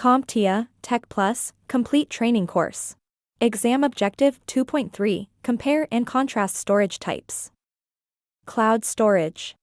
CompTIA Tech Plus Complete Training Course. Exam Objective 2.3 Compare and contrast storage types. Cloud storage.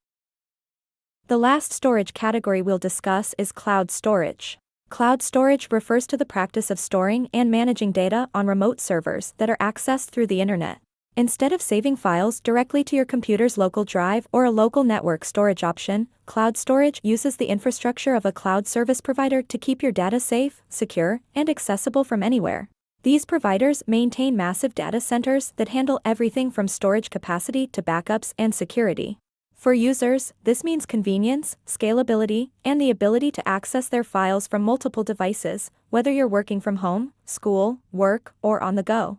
The last storage category we'll discuss is cloud storage. Cloud storage refers to the practice of storing and managing data on remote servers that are accessed through the internet. Instead of saving files directly to your computer's local drive or a local network storage option, cloud storage uses the infrastructure of a cloud service provider to keep your data safe, secure, and accessible from anywhere. These providers maintain massive data centers that handle everything from storage capacity to backups and security. For users, this means convenience, scalability, and the ability to access their files from multiple devices, whether you're working from home, school, work, or on the go.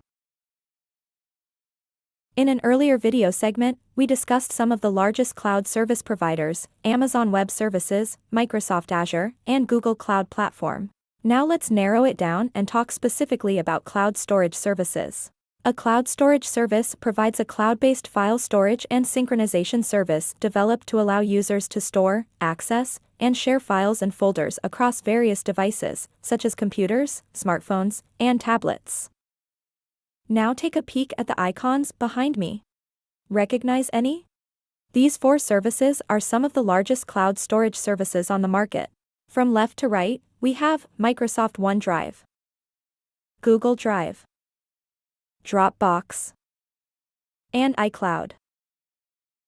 In an earlier video segment, we discussed some of the largest cloud service providers: Amazon Web Services, Microsoft Azure, and Google Cloud Platform. Now let's narrow it down and talk specifically about cloud storage services. A cloud storage service provides a cloud-based file storage and synchronization service developed to allow users to store, access, and share files and folders across various devices, such as computers, smartphones, and tablets. Now take a peek at the icons behind me. Recognize any? These 4 services are some of the largest cloud storage services on the market. From left to right, we have Microsoft OneDrive, Google Drive, Dropbox, and iCloud.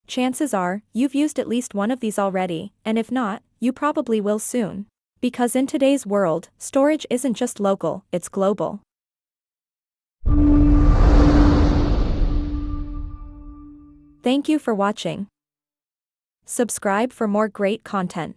Chances are, you've used at least one of these already, and if not, you probably will soon. Because in today's world, storage isn't just local, it's global. Thank you for watching. Subscribe for more great content.